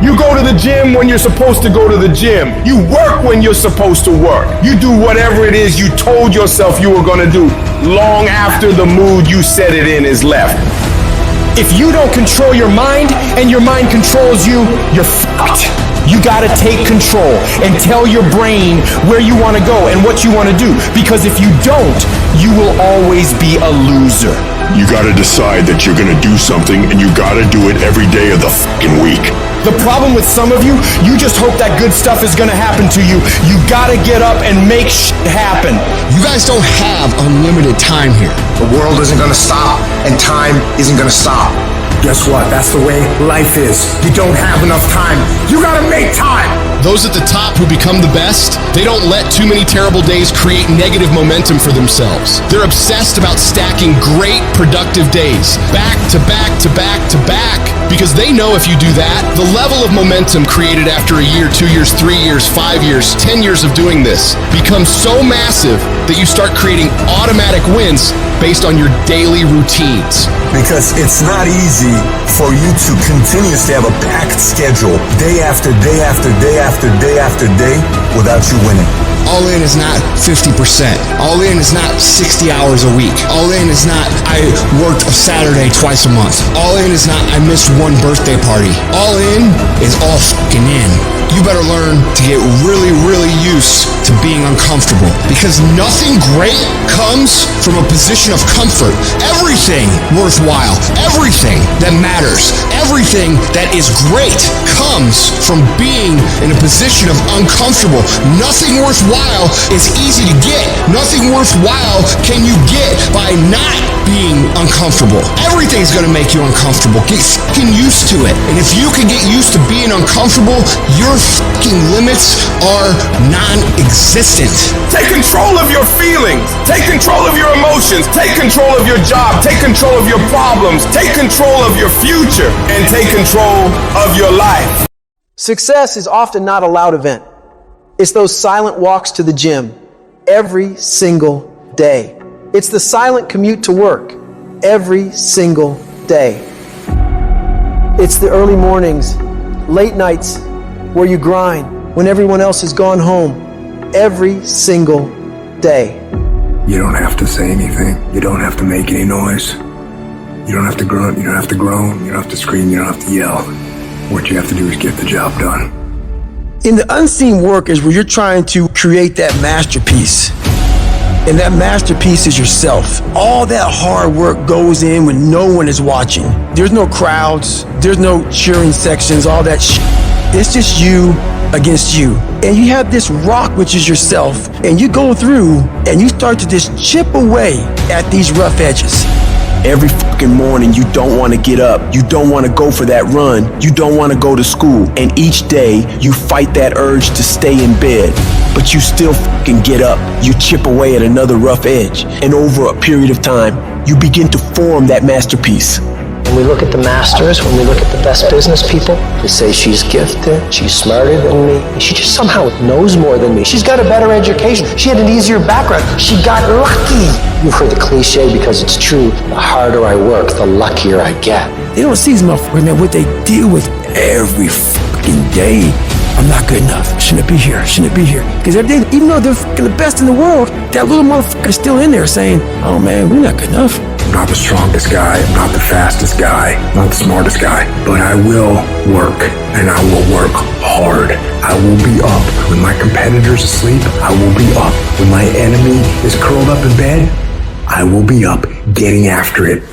You go to the gym when you're supposed to go to the gym. You work when you're supposed to work. You do whatever it is you told yourself you were gonna do long after the mood you set it in is left. If you don't control your mind and your mind controls you, you're fucked. You gotta take control and tell your brain where you wanna go and what you wanna do. Because if you don't, you will always be a loser. You gotta decide that you're gonna do something and you gotta do it every day of the fucking week. The problem with some of you, you just hope that good stuff is gonna happen to you. You gotta get up and make shit happen. You guys don't have unlimited time here. The world isn't gonna stop and time isn't gonna stop. Guess what? That's the way life is. You don't have enough time. You gotta make time. Those at the top who become the best, they don't let too many terrible days create negative momentum for themselves. They're obsessed about stacking great, productive days, back to back to back to back, because they know if you do that, the level of momentum created after a year, 2 years, 3 years, 5 years, 10 years of doing this becomes so massive that you start creating automatic wins based on your daily routines. Because it's not easy for you to continuously have a packed schedule day after day after day after day after day without you winning. All in is not 50%. All in is not 60 hours a week. All in is not I worked a Saturday twice a month. All in is not I missed one birthday party. All in is all fucking in. You better learn to get really, really used to being uncomfortable, because nothing great comes from a position of comfort. Everything worthwhile, everything that matters, everything that is great comes from being in a position of uncomfortable. Nothing worthwhile is easy to get. Nothing worthwhile can you get by not being uncomfortable. Everything's gonna make you uncomfortable. Get fucking used to it. And if you can get used to being uncomfortable, your fucking limits are non-existent. Take control of your feelings. Take control of your emotions. Take control of your job. Take control of your problems. Take control of your future. And take control of your life. Success is often not a loud event. It's those silent walks to the gym every single day. It's the silent commute to work every single day. It's the early mornings, late nights where you grind when everyone else has gone home every single day. You don't have to say anything. You don't have to make any noise. You don't have to grunt. You don't have to groan. You don't have to scream. You don't have to yell. What you have to do is get the job done. In the unseen work is where you're trying to create that masterpiece. And that masterpiece is yourself. All that hard work goes in when no one is watching. There's no crowds. There's no cheering sections, all that shit. It's just you against you. And you have this rock, which is yourself. And you go through and you start to just chip away at these rough edges. Every fucking morning, you don't want to get up. You don't want to go for that run. You don't want to go to school. And each day, you fight that urge to stay in bed. But you still fucking get up. You chip away at another rough edge. And over a period of time, you begin to form that masterpiece. When we look at the masters, when we look at the best business people, we say she's gifted, she's smarter than me, and she just somehow knows more than me. She's got a better education. She had an easier background. She got lucky. You've heard the cliche because it's true. The harder I work, the luckier I get. They don't see these motherfuckers, man, what they deal with every fucking day. I'm not good enough. Shouldn't be here. Shouldn't be here. Because every day, even though they're fucking the best in the world, that little motherfucker's still in there saying, oh man, we're not good enough. I'm not the strongest guy. I'm not the fastest guy. I'm not the smartest guy. But I will work, and I will work hard. I will be up when my competitor's asleep. I will be up when my enemy is curled up in bed. I will be up getting after it.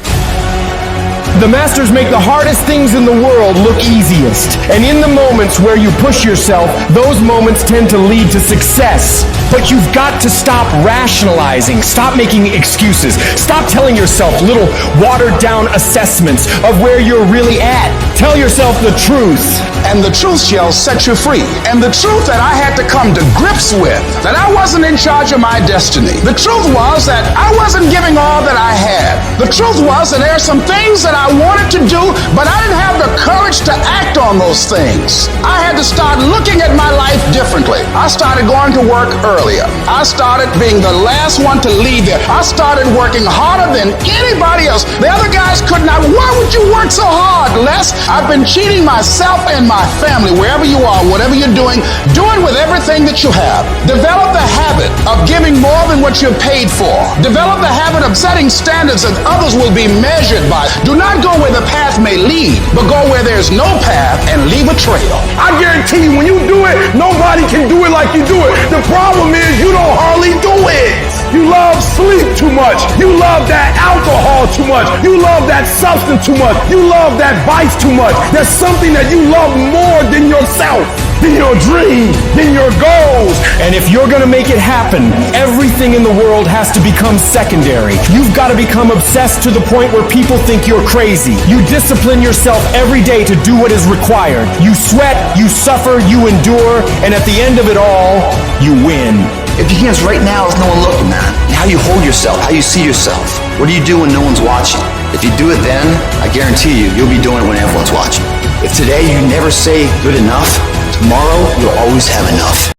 The masters make the hardest things in the world look easiest. And in the moments where you push yourself, those moments tend to lead to success. But you've got to stop rationalizing. Stop making excuses. Stop telling yourself little watered down assessments of where you're really at. Tell yourself the truth. And the truth shall set you free. And the truth that I had to come to grips with, that I wasn't in charge of my destiny. The truth was that I wasn't giving all that I had. The truth was that there are some things that I wanted to do, but I didn't have the courage to act on those things. I had to start looking at my life differently. I started going to work earlier. I started being the last one to leave there. I started working harder than anybody else. The other guys could not. Why would you work so hard, Les? I've been cheating myself and my family, wherever you are, whatever you're doing, do it with everything that you have. Develop the habit of giving more than what you're paid for. Develop the habit of setting standards that others will be measured by. Do not go where the path may lead, but go where there's no path and leave a trail. I guarantee you, when you do it, nobody can do it like you do it. The problem is you don't hardly do it. You love sleep too much. You love that alcohol too much. You love that substance too much. You love that vice too much. There's something that you love more than yourself. then your dreams, then your goals. And if you're gonna make it happen, everything in the world has to become secondary. You've got to become obsessed to the point where people think you're crazy. You discipline yourself every day to do what is required. You sweat, you suffer, you endure, and at the end of it all, you win. If you dance right now, there's no one looking, man. How you hold yourself, how you see yourself. What do you do when no one's watching? If you do it then, I guarantee you'll be doing it when everyone's watching. If today you never say good enough, tomorrow you'll always have enough.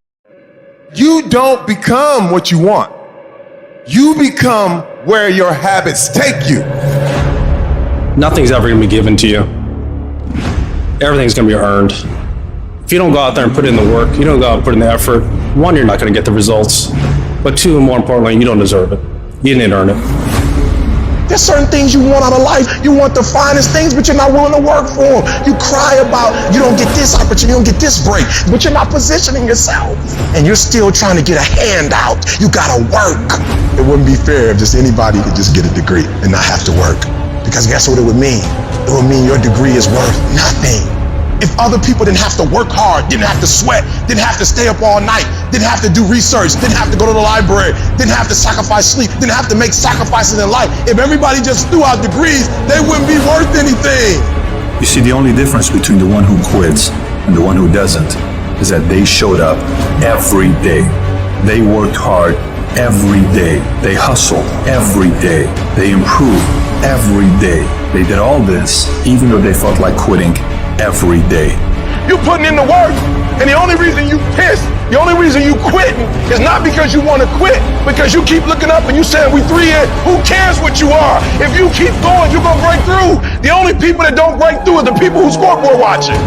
You don't become what you want. You become where your habits take you. Nothing's ever going to be given to you. Everything's going to be earned. If you don't go out there and put in the work, you don't go out and put in the effort, one, you're not going to get the results. But two, and more importantly, you don't deserve it. You didn't earn it. There's certain things you want out of life. You want the finest things, but you're not willing to work for them. You cry about you don't get this opportunity, you don't get this break, but you're not positioning yourself. And you're still trying to get a handout. You gotta work. It wouldn't be fair if just anybody could just get a degree and not have to work. Because guess what it would mean? It would mean your degree is worth nothing. If other people didn't have to work hard, didn't have to sweat, didn't have to stay up all night, didn't have to do research, didn't have to go to the library, didn't have to sacrifice sleep, didn't have to make sacrifices in life, if everybody just threw out degrees, they wouldn't be worth anything. You see, the only difference between the one who quits and the one who doesn't is that they showed up every day. They worked hard every day. They hustled every day. They improved every day. They did all this even though they felt like quitting every day. You putting in the work, and the only reason you pissed, the only reason you quitting is not because you want to quit, because you keep looking up and you saying we 3 years, who cares what you are? If you keep going, you're gonna break through. The only people that don't break through are the people who scoreboard watching.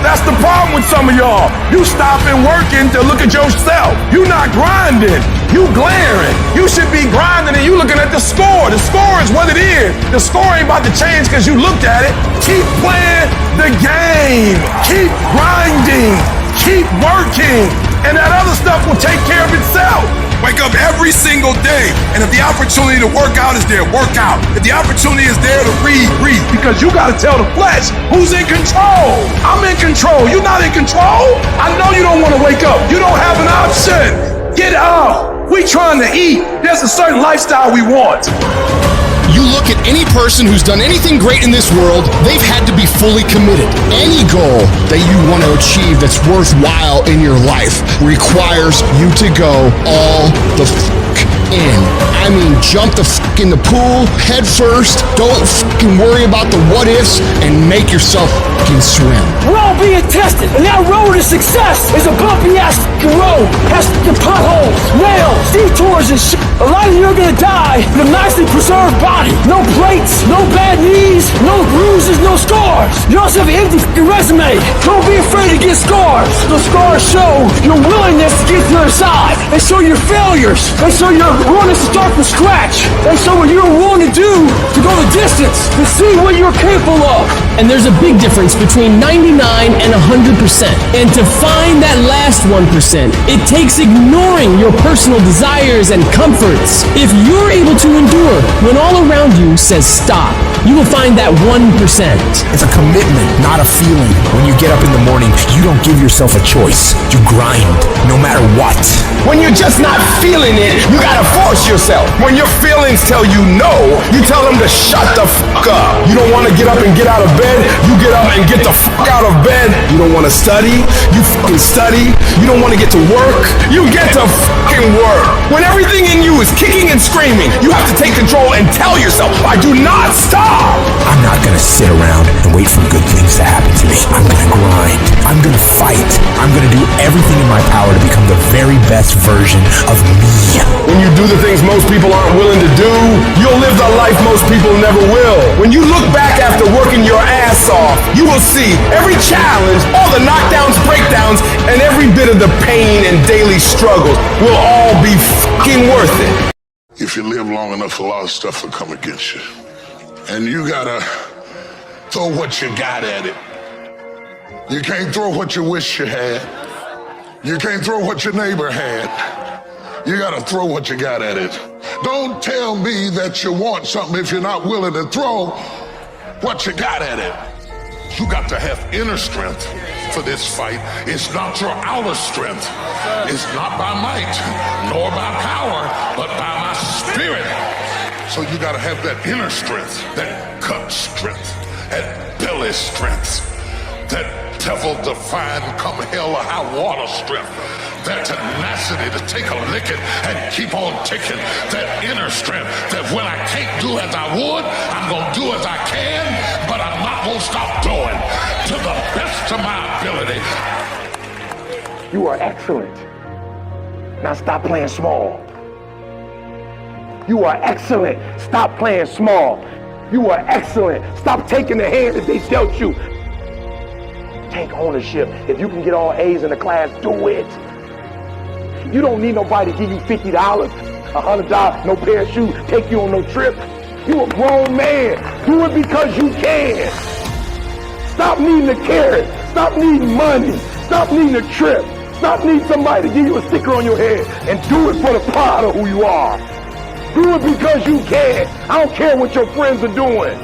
That's the problem with some of y'all. You stopping working to look at yourself. You not grinding. You glaring. You should be grinding and you looking at the score. The score is what it is. The score ain't about to change because you looked at it. Keep playing the game. Keep grinding. Keep working. And that other stuff will take care of itself. Wake up every single day, and if the opportunity to work out is there, work out. If the opportunity is there to read, read. Because you gotta tell the flesh who's in control. I'm in control. You're not in control. I know you don't want to wake up. You don't have an option. Get up. We trying to eat. There's a certain lifestyle we want. You look at any person who's done anything great in this world, they've had to be fully committed. Any goal that you want to achieve that's worthwhile in your life requires you to go all the fuck in. I mean, jump the fuck in the pool, head first, don't fucking worry about the what ifs, and make yourself fucking swim. We're all being tested, and that road to success is a bumpy ass road. Has the potholes, nails, detours and shit. A lot of you are gonna die with a nicely preserved body. No plates, no bad knees, no bruises, no scars. You also have an empty resume. Don't be afraid to get scars. The scars show your willingness to get to the other side. They show your failures. They show your willingness to start from scratch. They show what you're willing to do to go the distance, to see what you're capable of. And there's a big difference between 99 and 100%. And to find that last 1%, it takes ignoring your personal desires and comforts. If you're able to endure when all around you says stop, you will find that 1%. It's a commitment, not a feeling. When you get up in the morning, you don't give yourself a choice. You grind, no matter what. When you're just not feeling it, you gotta force yourself. When your feelings tell you no, you tell them to shut the fuck up. You don't wanna get up and get out of bed, you get up and get the fuck out of bed. You don't wanna study, you fucking study. You don't wanna get to work, you get to fucking work. When everything in you is kicking and screaming, you have to take control and tell yourself, I do not stop. I'm not gonna sit around and wait for good things to happen to me. I'm gonna grind. I'm gonna fight. I'm gonna do everything in my power to become the very best version of me. When you do the things most people aren't willing to do, you'll live the life most people never will. When you look back after working your ass off, you will see every challenge, all the knockdowns, breakdowns, and every bit of the pain and daily struggles will all be fucking worth it. If you live long enough, a lot of stuff will come against you. And you gotta throw what you got at it. You can't throw what you wish you had. You can't throw what your neighbor had. You gotta throw what you got at it. Don't tell me that you want something if you're not willing to throw what you got at it. You got to have inner strength for this fight. It's not your outer strength. It's not by might, nor by power, but by my spirit. So you gotta have that inner strength, that gut strength, that belly strength, that devil-defying come hell or high water strength, that tenacity to take a licking and keep on ticking, that inner strength that when I can't do as I would, I'm gonna do as I can, but I'm not gonna stop doing to the best of my ability. You are excellent. Now stop playing small. You are excellent. Stop playing small. You are excellent. Stop taking the hand that they dealt you. Take ownership. If you can get all A's in the class, do it. You don't need nobody to give you $50, $100, no pair of shoes, take you on no trip. You a grown man. Do it because you can. Stop needing a carrot. Stop needing money. Stop needing a trip. Stop needing somebody to give you a sticker on your head and do it for the pride of who you are. Do it because you can. I don't care what your friends are doing.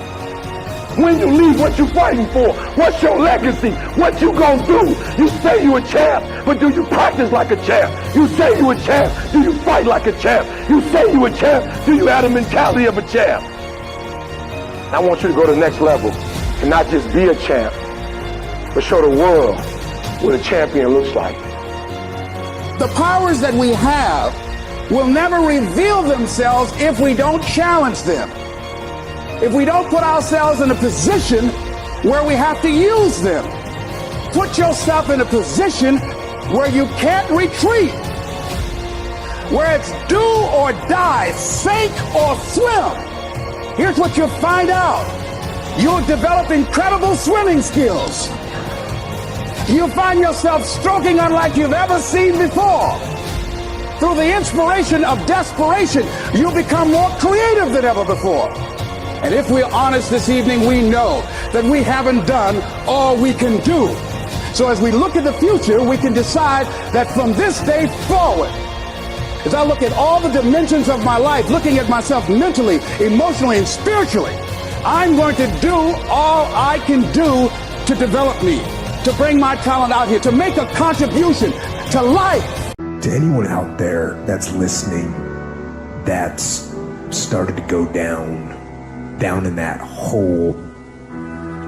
When you leave, what you fighting for? What's your legacy? What you gonna do? You say you a champ, but do you practice like a champ? You say you a champ, do you fight like a champ? You say you a champ, do you have the mentality of a champ? I want you to go to the next level and not just be a champ, but show the world what a champion looks like. The powers that we have will never reveal themselves if we don't challenge them. If we don't put ourselves in a position where we have to use them. Put yourself in a position where you can't retreat. Where it's do or die, sink or swim. Here's what you'll find out. You'll develop incredible swimming skills. You'll find yourself stroking unlike you've ever seen before. Through the inspiration of desperation, you'll become more creative than ever before. And if we're honest this evening, we know that we haven't done all we can do. So as we look at the future, we can decide that from this day forward, as I look at all the dimensions of my life, looking at myself mentally, emotionally, and spiritually, I'm going to do all I can do to develop me, to bring my talent out here, to make a contribution to life. To anyone out there that's listening, that's started to go down in that hole,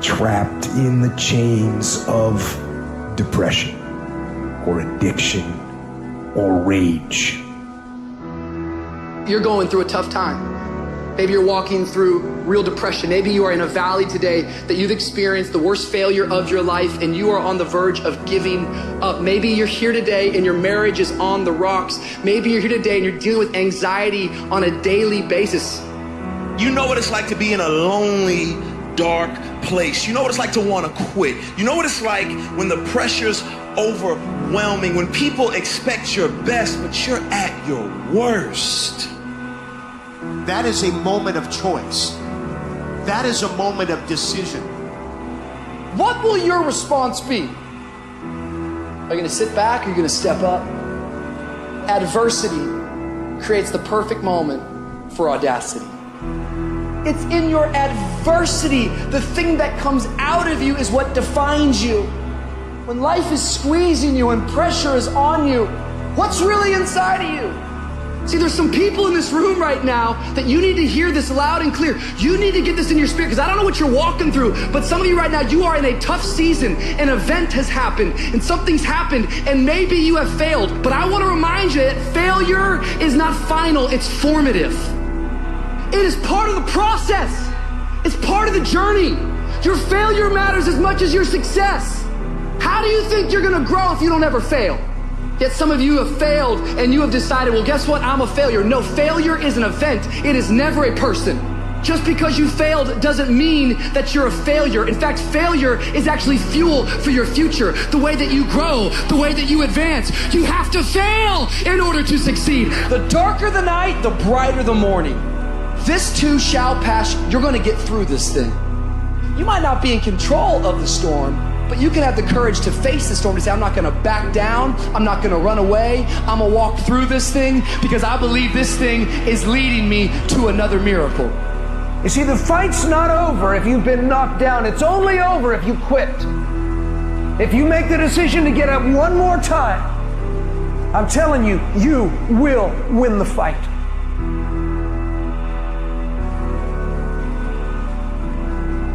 trapped in the chains of depression or addiction or rage. You're going through a tough time. Maybe you're walking through real depression. Maybe you are in a valley today that you've experienced the worst failure of your life and you are on the verge of giving up. Maybe you're here today and your marriage is on the rocks. Maybe you're here today and you're dealing with anxiety on a daily basis. You know what it's like to be in a lonely, dark place. You know what it's like to want to quit. You know what it's like when the pressure's overwhelming, when people expect your best, but you're at your worst. That is a moment of choice. That is a moment of decision. What will your response be? Are you going to sit back or are you going to step up? Adversity creates the perfect moment for audacity. It's in your adversity. The thing that comes out of you is what defines you. When life is squeezing you and pressure is on you, what's really inside of you? See, there's some people in this room right now that you need to hear this loud and clear. You need to get this in your spirit, because I don't know what you're walking through, but some of you right now, you are in a tough season. An event has happened and something's happened and maybe you have failed. But I want to remind you that failure is not final, it's formative. It is part of the process. It's part of the journey. Your failure matters as much as your success. How do you think you're gonna grow if you don't ever fail? Yet some of you have failed and you have decided, well, guess what? I'm a failure. No, failure is an event. It is never a person. Just because you failed doesn't mean that you're a failure. In fact, failure is actually fuel for your future. The way that you grow, the way that you advance. You have to fail in order to succeed. The darker the night, the brighter the morning. This too shall pass. You're going to get through this thing. You might not be in control of the storm, but you can have the courage to face the storm, to say, I'm not going to back down. I'm not going to run away. I'm going to walk through this thing because I believe this thing is leading me to another miracle. You see, the fight's not over if you've been knocked down. It's only over if you quit. If you make the decision to get up one more time, I'm telling you, you will win the fight.